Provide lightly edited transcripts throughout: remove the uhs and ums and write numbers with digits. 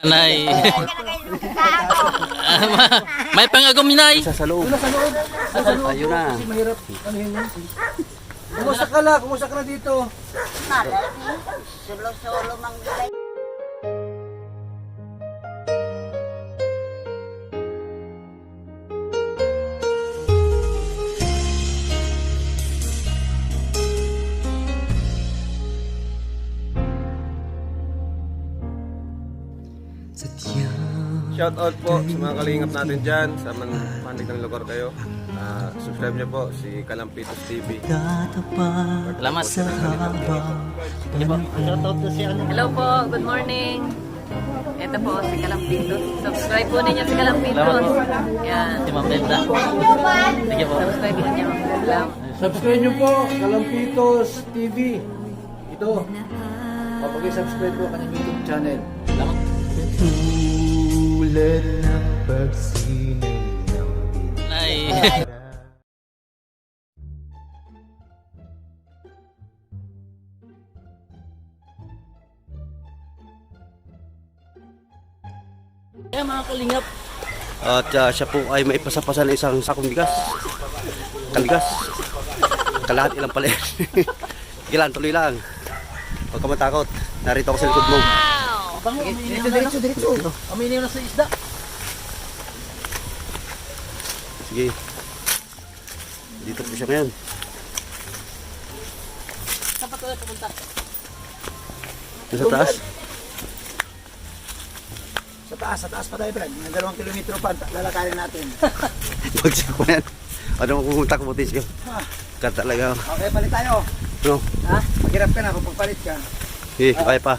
Nay. May pangagom ni Nay. Sa loob. Sa loob. Sa loob. Ayun na. Kasi mahirap. Ano yun yun? Kumusta ka la? Kumusta ka na dito? Malay ni. Solo-solo mang gulay. Shout out po sa mga kalingap natin dyan sa manig ng lugar kayo. Subscribe niyo po si Kalampitos TV. Salamat. Hello po, good morning. Ito po si Kalampitos. Subscribe po ninyo si Kalampitos. Yan. Si Ma'am Belda. Sige po. Subscribe ninyo. Subscribe nyo po, Kalampitos TV. Ito. Papag-subscribe po kanyang YouTube channel. Salamat. Tulad ng pagsinay ng Nay. Kaya mga kalingap. At siya po ay maipasa-pasa ng isang sakong bigas. Kaligas. Kalahat ilang pala. Gilan, tuloy lang. Huwag ka matakot. Narito ako sa likod mo. Diretso. Aminin na sa isda. Sige. Dito po siya ngayon. Saan pa tayo pupunta? Sa taas. Sa taas pa tayo, Brad. Ng 2 kilometro pa, lalakarin natin. Bagsak ko yan. Ano mo pumunta ko putis ka? Ka talaga. Okay, palit tayo. No. Ha? Maghirap ka na, pagpalit ka. Sige, kaya pa.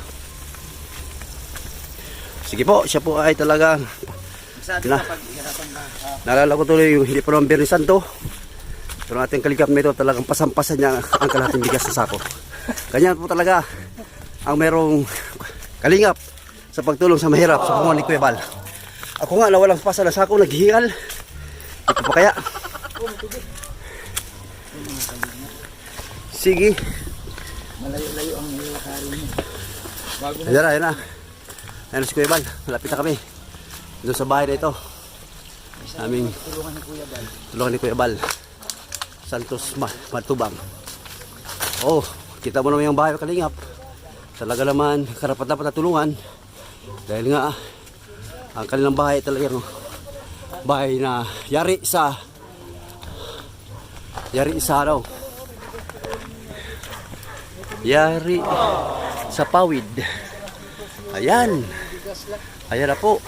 Sige po, siya po ay talaga. Sabi Na. ka, paghirapan ka. Naalala ko tuloy yung hindi pa naman Biyernes Santo. Pero ating kaligap nito talagang pasampasan niya ang kalahating bigas sa sako. Ganyan po talaga ang merong kalingap sa pagtulong sa mahirap sa pangunan ni Kuya Bal. Ako nga nawalang pasa na sako, naghihingal. Ito pa kaya. Sige. Malayo-layo ang lalakarin mo. Ayan na, ayan na. Ayan na si Kuya Bal. Malapit na kami. Doon sa bahay na ito. Aming tulungan ni Kuya Bal. Santos Matubang. Oh, kita mo naman yung bahay kalingap. Talaga naman, karapat-dapat na tulungan. Dahil nga, ang kanilang bahay talagang bahay na yari sa araw. Yari sa pawid. Ayan. Ayan na po.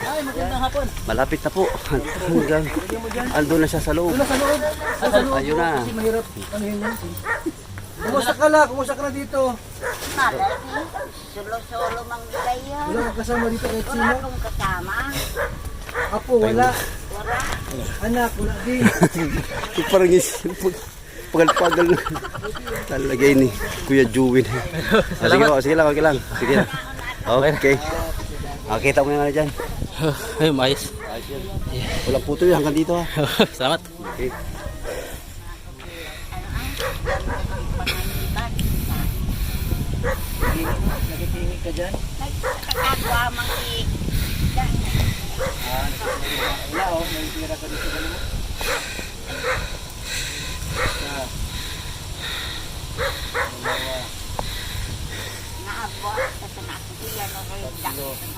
Malapit na po. Hanggang andun na siya sa loob. Sa loob. Ayun na. Kasi mahirap. Ano yun yun? Kumusta ka la? Kumusta ka na dito? Malay ni. Solo-solo mang gulay yun. Wala kang kasama dito kahit Wala sino? akong kasama. Apo, wala. Wala. Anak, wala din. Parang pagal-pagal na. Talaga ini. Kuya Juwin. Sige po, sige lang, okay lang. Sige lang. Okay. Kita mo nga na dyan. Ay, mais. Walang puto yun hanggang dito ha. Salamat. Okay. Nakikinig ka dyan? Nagkakagwa mang Wala oh, may tira ka dito sa loob. naabot. Kasi nakasiyan o rin.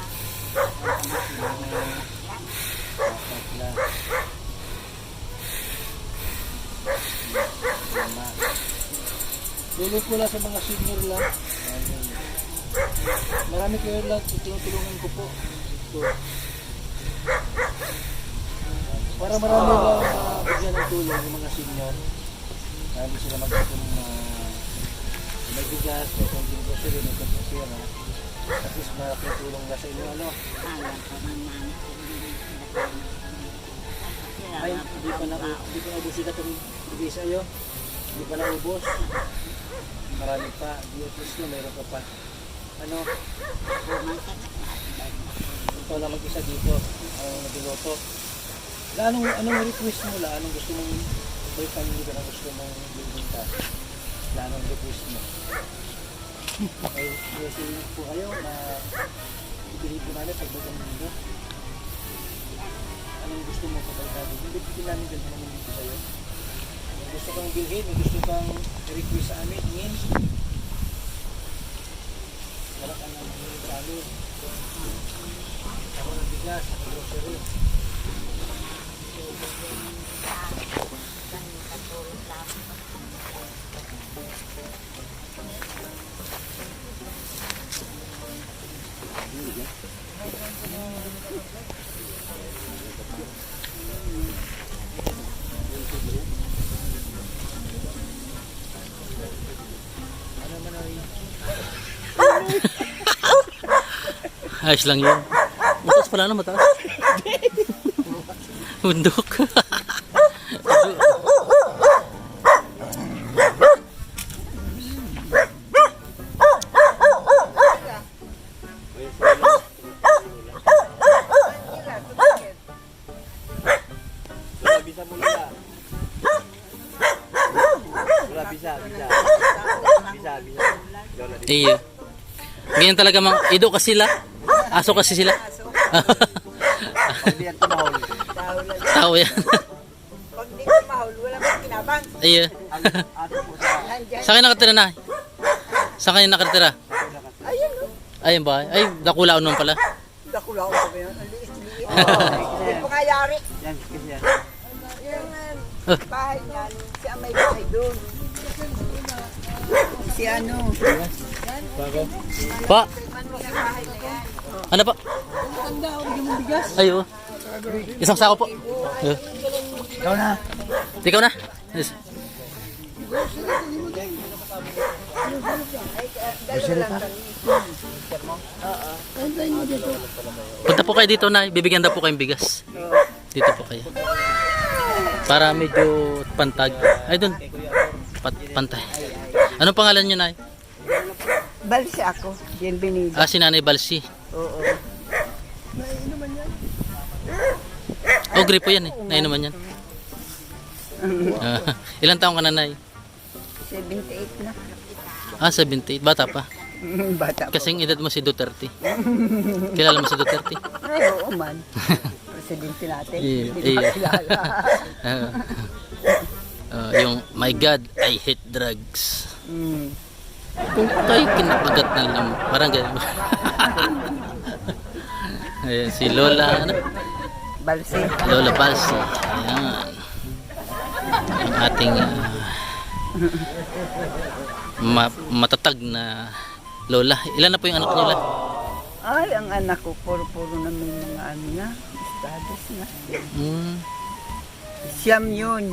Tulog ko lang sa mga senior lang. Marami kayo lang, tinutulungan ko po. Ito. Para marami lang bigyan ng tulong yung mga senior. Hindi sila magkakong may bigas, may konting grocery, may konting sira. At least malaki tulong na sa inyo. Ano? Ay, hindi pa naubos ka itong bigay sa iyo. Hindi pa naubos. Marami pa. Di at least na mayroon ka pa. Ano? Ikaw lang mag-isa dito. Nabiloto. Anong request mo la? Anong gusto mong may family ka na gusto mong bibinta? Anong request mo? Okay, yes, po kayo na bibili po namin pag bagang mundo. Anong gusto mo kapag natin? Hindi po namin ganito naman dito sa'yo. Kung gusto kang bilhin, kung gusto kang request sa amin, ingin. Wala ka nang bilhin sa amin. Ako ng bigas, ako grocery. Ayos lang yun. Mataas pala na, mataas. Bundok. Bisa mo Lola. Lola, bisa. Lola, Iyo. Ganyan talaga mang ido kasi sila. Aso kasi sila. pag di yan tumahol. Tao yan. Pag di ko mahal, wala mang kinabang. Iyo. Ang ato po sa Sa akin nakatira na. Sa akin nakatira. Ayun o. Ayun ba? Ay, nakulaon naman pala. Dakulaw ko ba yan? Ang liit-liit. Hindi po nga yari. yan kasi yan. Yung bahay niyan, siya may bahay doon. Si ano? Pa. Ano pa? Ayo. Isang sako po. Ikaw na. Ikaw na. Yes. Punta po kayo dito na, bibigyan daw po kayong bigas. Dito po kayo. Para medyo pantag. Ay doon. Pantay. Anong pangalan niyo, Nay? Balsi ako. Bienvenido. Ah, si Nanay Balsi. Oo. Oh, gripo yan eh. Nainuman yan. Ilang taong ka na, Nay? 78 na. Ah, 78. Bata pa. Bata pa. Kasing edad mo si Duterte. Kilala mo si Duterte? Ay, oo man. Presidente natin. Iya, Hindi iya. ko kilala. Yung, my God, I hate drugs. Mm. Kung tayo kinapagat na lang. Parang gano'n. Ayan, si Lola, ano? Balsi. Lola Balsi. Ayan. Ang ating matatag na Lola. Ilan na po yung anak nila? Ay, ang anak ko, puro-puro na may mga ano na. Estados na. Siyam yun.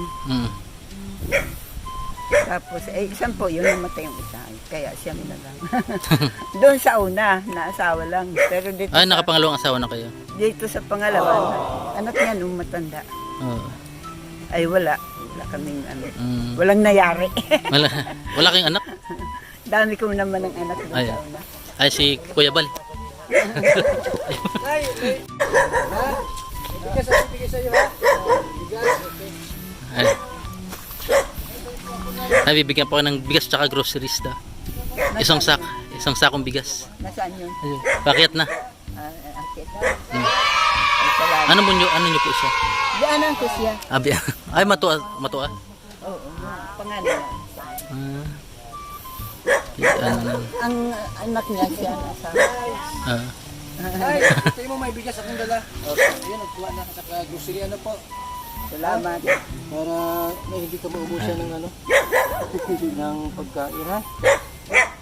Tapos, isang po yun, namatay yung isa. Kaya siyam na lang. Doon sa una, naasawa lang. Pero dito, Ay, nakapangalawang asawa na kayo. dito sa pangalawa, anak niya nung matanda. Oo. Ay, wala. Wala kaming ano. Mm. Walang nayari. Wala kayong anak? Dami ko naman ng anak doon Ay. sa una. Ay, si Kuya Bal. Bigas ako bigay sa'yo ha. Bigas. Ay. Ay, bibigyan po kayo ng bigas tsaka groceries daw. Isang sakong bigas. Nasaan yun? Ayun, pakyat na. Akit. Hmm. Ay, salamat. Ano nyo po siya? Dianan ko siya. Abi, ay, matua. Oo, pangalan. Ah. Ano, Ang anak niya siya nasa. ah. Ay, tayo mo may bigas akong dala. Ayun, nagkuha na sa grocery ano po. Salamat. Para may hindi ka maubusan ng ano. ng pagkain ha.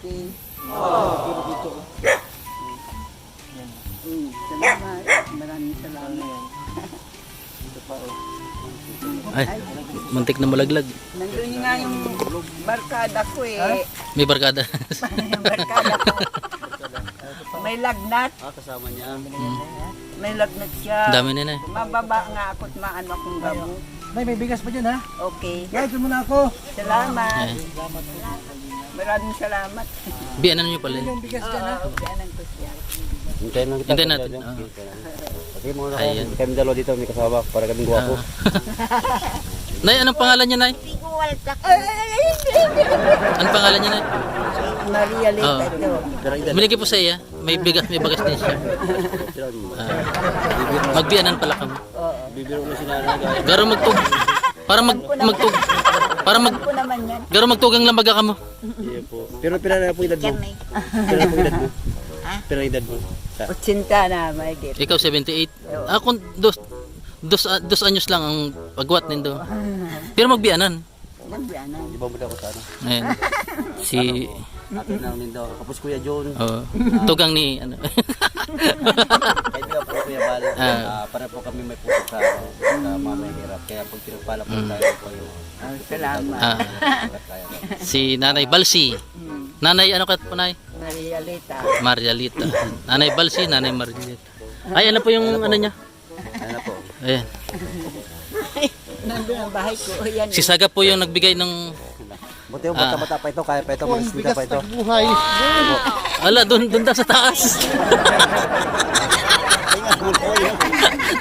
Okay. Pero dito. Salamat. Maraming salamat. Ito pa oh. Ay, muntik na malaglag. Nandun nga yung barkada ko eh. May barkada. Yung barkada ko. May lagnat. Kasama niya. May lagnat siya. Dami na na. Mababa nga ako at maano akong gamot. May bigas pa dyan ha. Okay. Guys, muna ako. Salamat. Ay. Maraming salamat. Bianan nyo pala. Yung bigas dyan ha. Dianan ko siya. Hintayin natin. Kasi mga Ayan. kami dalawa dito may kasama para kaming guwapo. Nay, anong pangalan niya, Nay? Anong pangalan niya, Nay? Maria Oo. Lita ito. Binigay po sa iya. may bagas din siya. Magbianan pala kami. Bibiro na si nanay guys. Garo magtug. Magtug. Ko naman yan. Garo magtugang lang baga kamo. Iya po. Pero pila na po edad mo? Pila po edad mo? Pila edad mo? 80 na, may git. Ikaw 78. Ako dos anyos lang ang pagwat nindo. Pero magbianan. Nagbianan. Di ba mo ko sa ano? Ayan. Si Ato na lang daw. Kapos Kuya John. tugang ni ano. Kahit nga po Kuya Bal. Para po kami may puso sa mamahirap. Kaya pag pinagpala po tayo po yung Salamat. Si Nanay Balsi. Nanay ano ka po nay? Marialita. Marialita. Nanay Balsi, Nanay Marialita. Ay ano po yung ano niya? ano po. Ayan. Nandun ang bahay ko. Yan. Si Saga po yung nagbigay ng Buti yung bata-bata pa ito. Kaya pa ito. Marisbita pa ito. ala doon daw sa taas.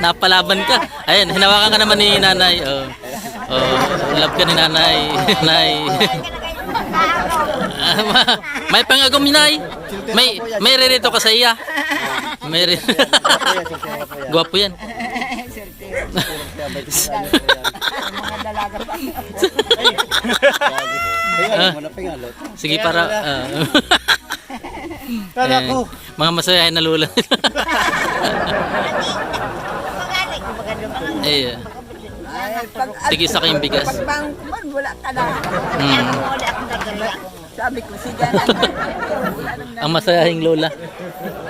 Napalaban ka. Ayan, hinawakan ka naman ni Nanay. Love ka ni Nanay. Nay. May pangagom ni Nay. May rerito ka sa iya. May Gwapo yan. Mga dalaga pa. Sige para mga masayahin na lula. Eh, sige sa kayong bigas. Pag wala ka na. Sabi ko, sige na. Ang masayahing lola.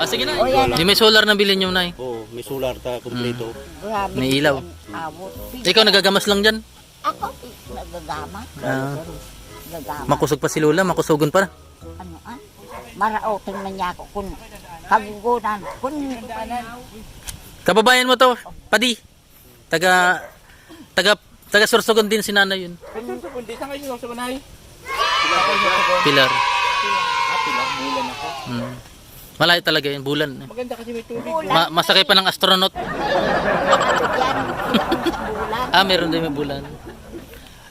Sige na. Di may solar na bilhin nyo, Nay. Oo, may solar ta kompleto. May ilaw. Ikaw nagagamas lang dyan. Ako, nagagama. Gagama. Makusog pa si Lola, makusugon pa. Ano Maraotin man niya ako kung kagugunan. Kung Kababayan mo to, Padi. Taga Sorsogon din si Nanay yun. Hindi sa ngayon lang sa manay. Pilar. Pilar, bulan ako. Malayo talaga yun, bulan. Maganda kasi may tubig. Masakay pa ng astronaut. Meron din may bulan.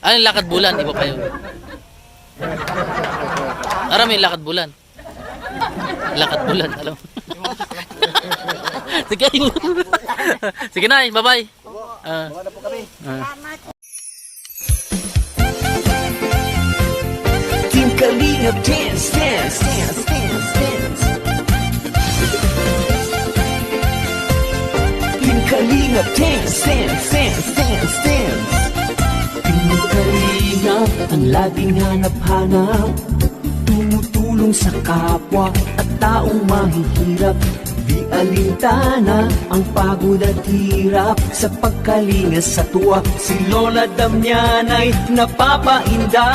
Yung lakad bulan, iba pa yun. May lakad bulan. Lakad bulan, alam mo. Sige. Sige na, bye-bye. Maganda po kami. Team Kalingap Dance, dance, dance, dance, dance. Team Kalingap Dance, dance, dance, dance, dance. Team Kalingap ang laging hanap-hanap, tumutulong sa kapwa at taong mahihirap. Di alintana ang pagod at hirap, sa pagkalinga sa tuwa si Lola Damianay napapainda.